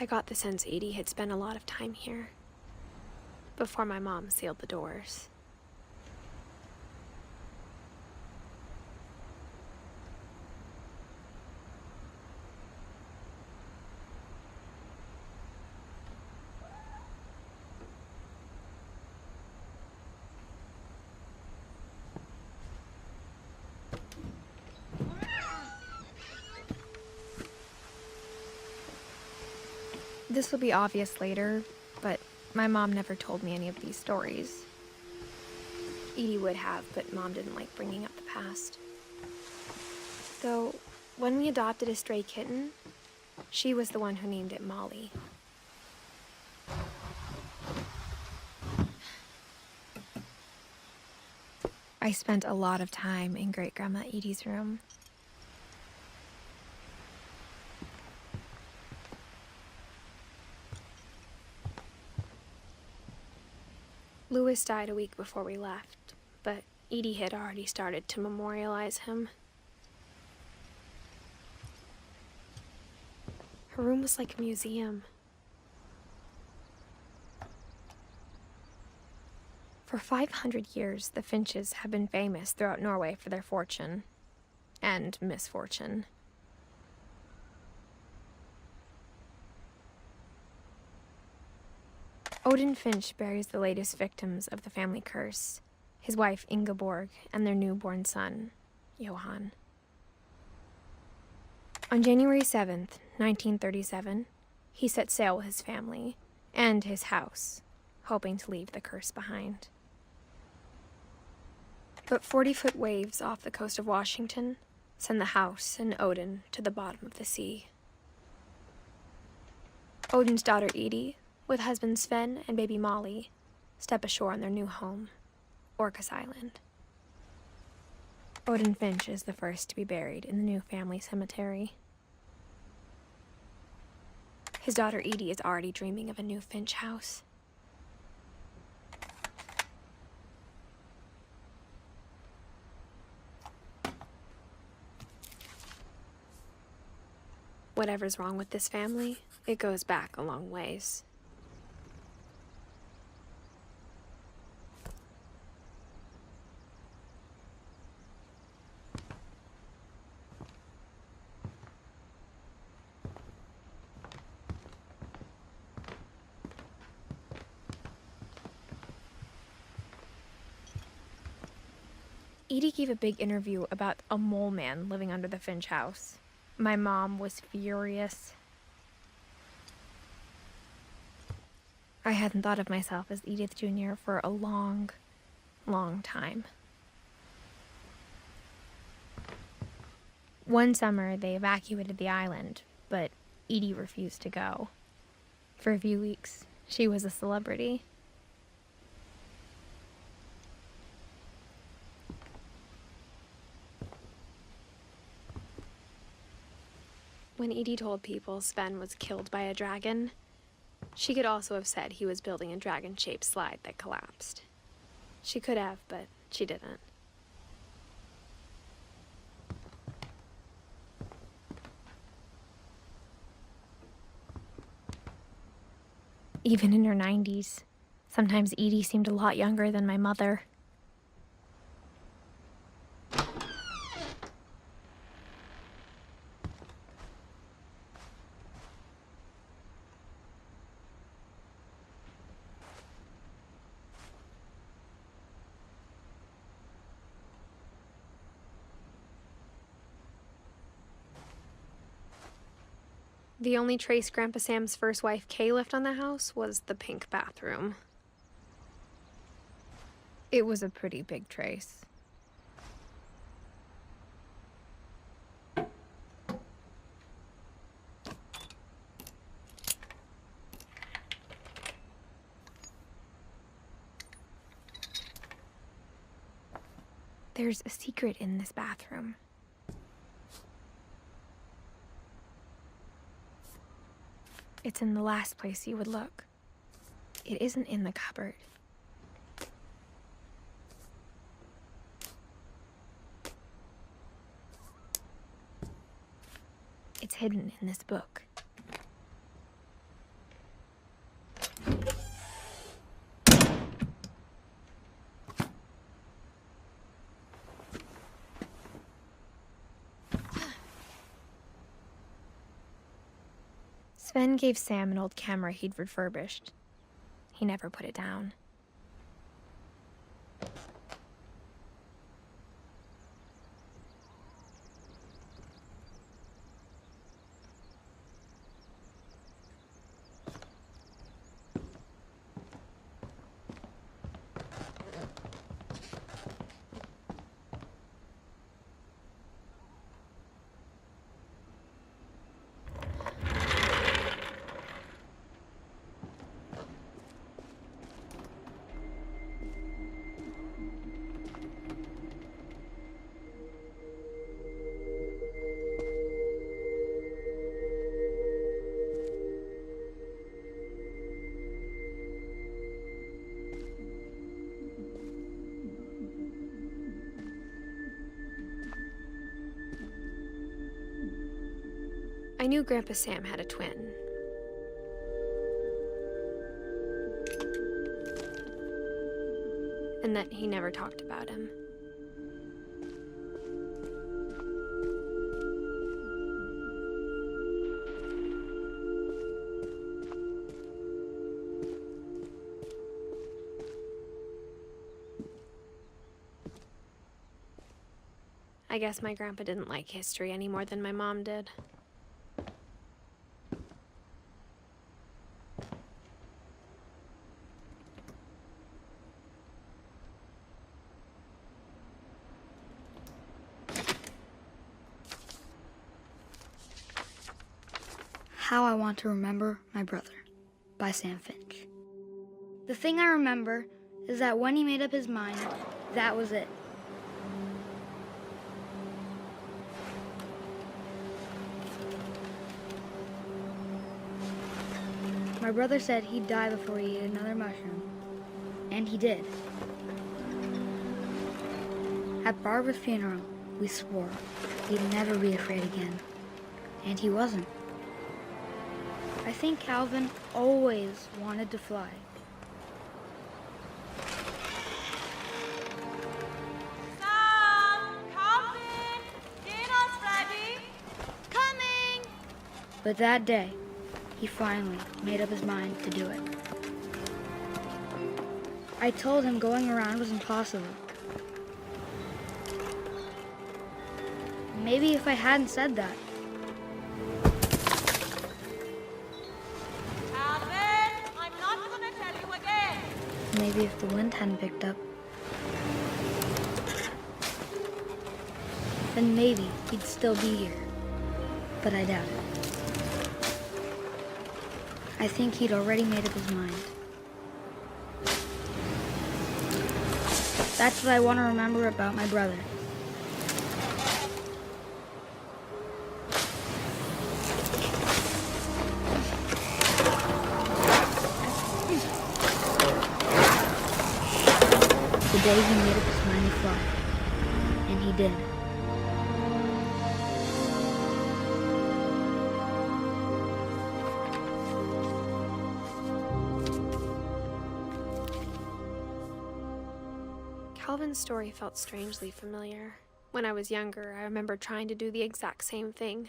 I got the sense Edie had spent a lot of time here, before my mom sealed the doors. This will be obvious later, but my mom never told me any of these stories. Edie would have, but Mom didn't like bringing up the past. Though, when we adopted a stray kitten, she was the one who named it Molly. I spent a lot of time in Great-Grandma Edie's room. Louis died a week before we left, but Edie had already started to memorialize him. Her room was like a museum. For 500 years, the Finches have been famous throughout Norway for their fortune and misfortune. Odin Finch buries the latest victims of the family curse, his wife Ingeborg and their newborn son, Johan. On January 7th, 1937, he set sail with his family and his house, hoping to leave the curse behind. But 40-foot waves off the coast of Washington send the house and Odin to the bottom of the sea. Odin's daughter Edie, with husband Sven and baby Molly, step ashore on their new home, Orcas Island. Odin Finch is the first to be buried in the new family cemetery. His daughter Edie is already dreaming of a new Finch house. Whatever's wrong with this family, it goes back a long ways. Edie gave a big interview about a mole man living under the Finch house. My mom was furious. I hadn't thought of myself as Edith Jr. for a long, long time. One summer, they evacuated the island, but Edie refused to go. For a few weeks, she was a celebrity. When Edie told people Sven was killed by a dragon, she could also have said he was building a dragon-shaped slide that collapsed. She could have, but she didn't. Even in her 90s, sometimes Edie seemed a lot younger than my mother. The only trace Grandpa Sam's first wife, Kay, left on the house was the pink bathroom. It was a pretty big trace. There's a secret in this bathroom. It's in the last place you would look. It isn't in the cupboard. It's hidden in this book. Sven gave Sam an old camera he'd refurbished. He never put it down. I knew Grandpa Sam had a twin. And that he never talked about him. I guess my grandpa didn't like history any more than my mom did. How I Want to Remember My Brother by Sam Finch. The thing I remember is that when he made up his mind, that was it. My brother said he'd die before he ate another mushroom, and he did. At Barbara's funeral, we swore he'd never be afraid again, and he wasn't. I think Calvin always wanted to fly. Sam! Calvin! Dinner's ready! Coming! But that day, he finally made up his mind to do it. I told him going around was impossible. Maybe if I hadn't said that, maybe if the wind hadn't picked up, then maybe he'd still be here. But I doubt it. I think he'd already made up his mind. That's what I want to remember about my brother. The day he made up his mind to fly. And he did. Calvin's story felt strangely familiar. When I was younger, I remember trying to do the exact same thing.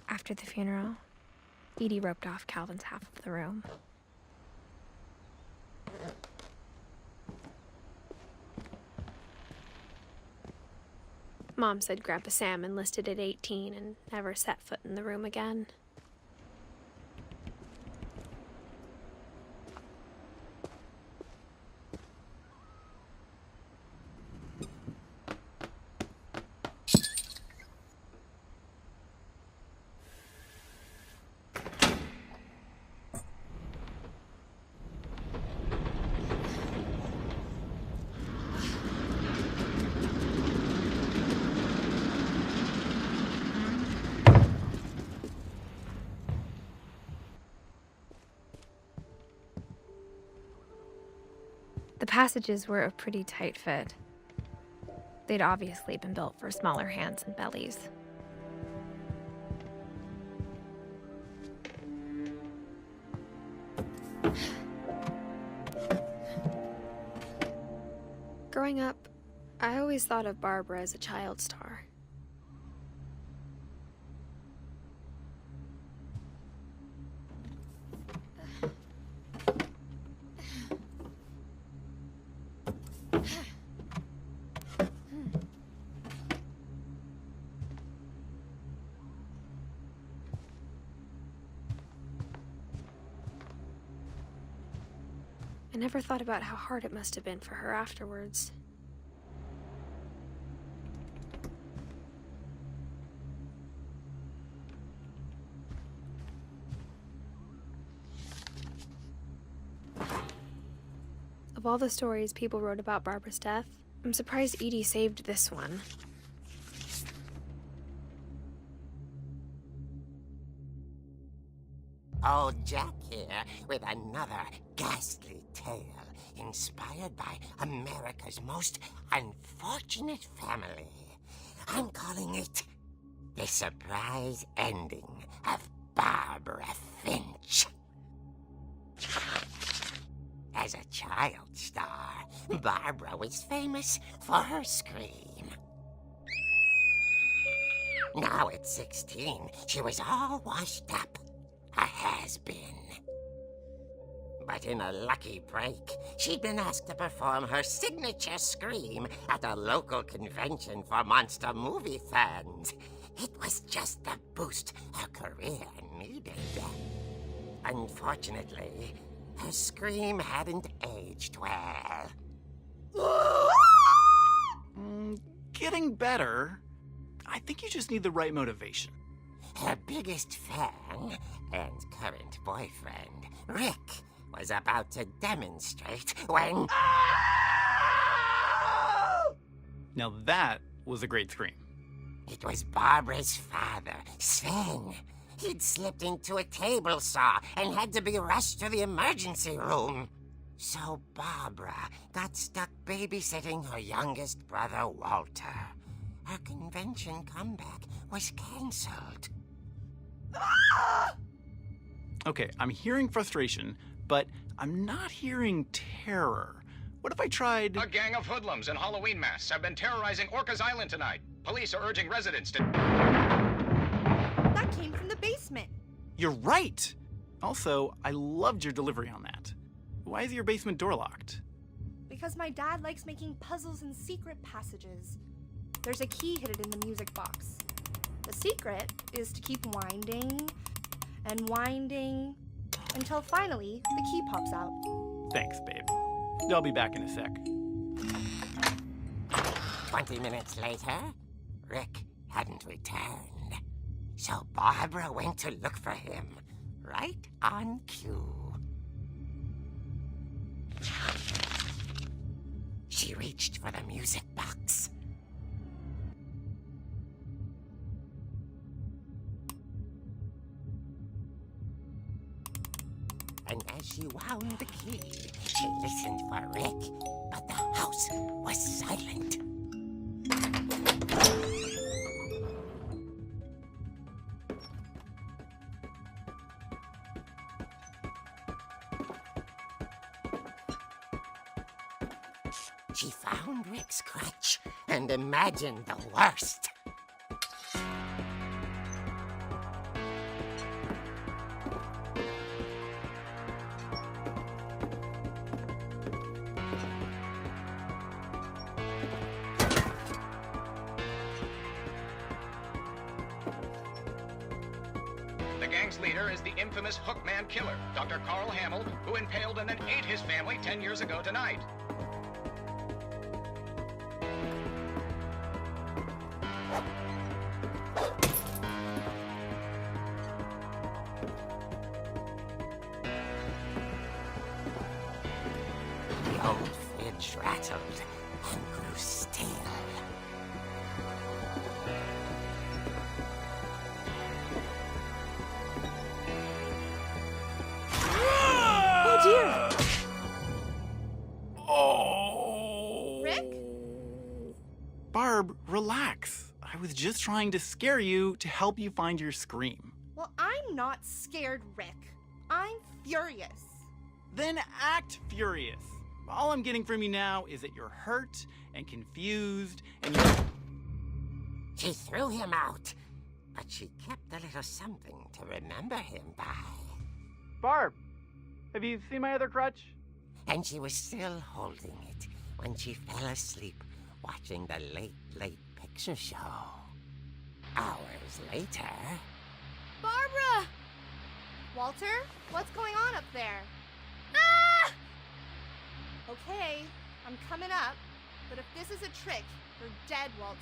After the funeral, Edie roped off Calvin's half of the room. Mom said Grandpa Sam enlisted at 18 and never set foot in the room again. passages were a pretty tight fit. They'd obviously been built for smaller hands and bellies. Growing up, I always thought of Barbara as a child star. I never thought about how hard it must have been for her afterwards. Of all the stories people wrote about Barbara's death, I'm surprised Edie saved this one. Old Jack here with another ghastly tale inspired by America's most unfortunate family. I'm calling it The Surprise Ending of Barbara Finch. As a child star, Barbara was famous for her scream. Now at 16, she was all washed up. A has-been. But in a lucky break, she'd been asked to perform her signature scream at a local convention for monster movie fans. It was just the boost her career needed. Unfortunately, her scream hadn't aged well. Getting better. I think you just need the right motivation. Her biggest fan and current boyfriend, Rick, was about to demonstrate when... Now that was a great scream. It was Barbara's father, Sven. He'd slipped into a table saw and had to be rushed to the emergency room. So Barbara got stuck babysitting her youngest brother, Walter. Her convention comeback was cancelled. Okay, I'm hearing frustration, but I'm not hearing terror. What if I tried... A gang of hoodlums in Halloween masks have been terrorizing Orcas Island tonight. Police are urging residents to... That came from the basement. You're right! Also, I loved your delivery on that. Why is your basement door locked? Because my dad likes making puzzles and secret passages. There's a key hidden in the music box. The secret is to keep winding and winding until finally the key pops out. Thanks, babe. I'll be back in a sec. 20 minutes later, Rick hadn't returned. So Barbara went to look for him, right on cue. She reached for the music box. And as she wound the key, she listened for Rick, but the house was silent. She found Rick's crutch and imagined the worst. The gang's leader is the infamous Hookman killer, Dr. Carl Hamill, who impaled and then ate his family 10 years ago tonight. The old fridge rattled and grew still. Oh dear! Oh! relax. I was just trying to scare you to help you find your scream. Well, I'm not scared, Rick. I'm furious. Then act furious. All I'm getting from you now is that you're hurt and confused and you're... She threw him out, but she kept a little something to remember him by. Barb, have you seen my other crutch? And she was still holding it when she fell asleep watching the late picture show. Hours later... Barbara! Walter, what's going on up there? Ah! Okay, I'm coming up, but if this is a trick, you're dead, Walter.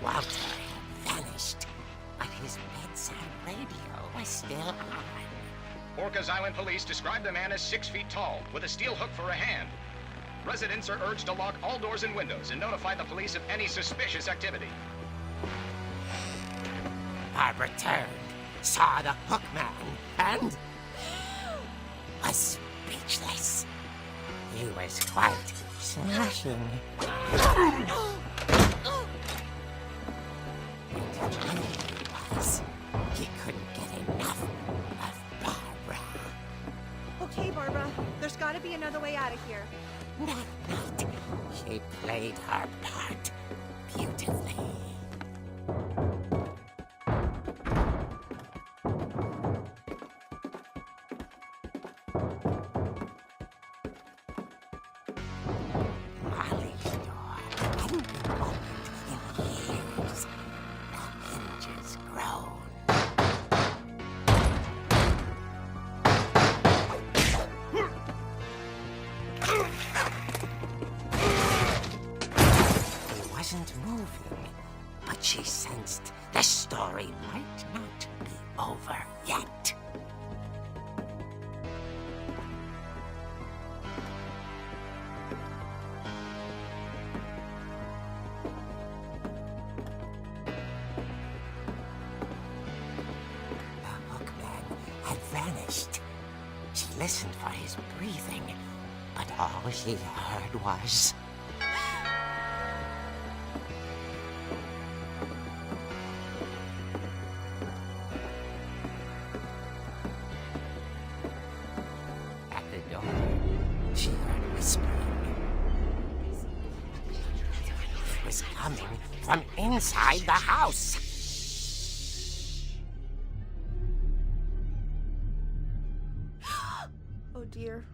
Walter had vanished, but his bedside radio was still on. Orcas Island police describe the man as 6 feet tall, with a steel hook for a hand. Residents are urged to lock all doors and windows and notify the police of any suspicious activity. Barbara turned, saw the hook man, and was speechless. He was quite smashing. He couldn't get enough of Barbara. Okay, Barbara, there's gotta be another way out of here. That night, she played her part beautifully. Molly's door hadn't been opened in years. The hinges groaned. He wasn't moving, but she sensed the story might not be over yet. The hookman had vanished. She listened for his breathing, but all she heard was... At the door, she heard whispering. It was coming from inside the house. Oh dear.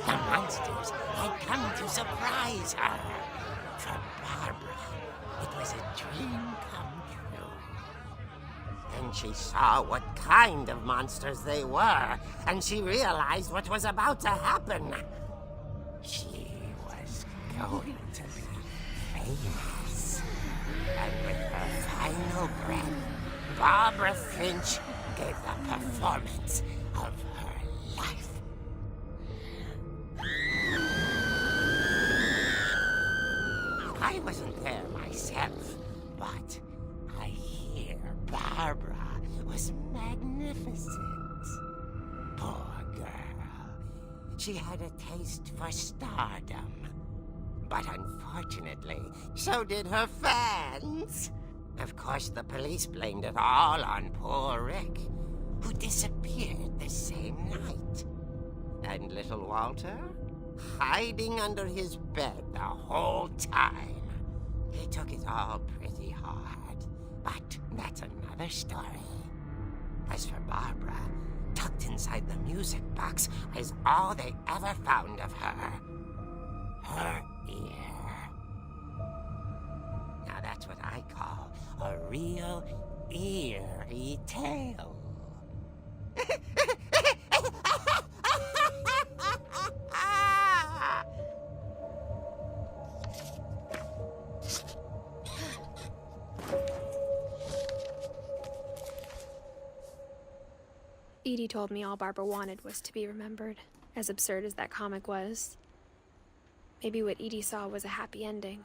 The monsters had come to surprise her. For Barbara, it was a dream come true. Then she saw what kind of monsters they were, and she realized what was about to happen. She was going to be famous. And with her final breath, Barbara Finch gave the performance of her life. I wasn't there myself, but I hear Barbara was magnificent. Poor girl. She had a taste for stardom. But unfortunately, so did her fans. Of course, the police blamed it all on poor Rick, who disappeared the same night. And little Walter? Hiding under his bed the whole time. He took it all pretty hard, but that's another story. As for Barbara, tucked inside the music box is all they ever found of her. Her ear. Now that's what I call a real eerie tale. Edie told me all Barbara wanted was to be remembered, as absurd as that comic was. Maybe what Edie saw was a happy ending.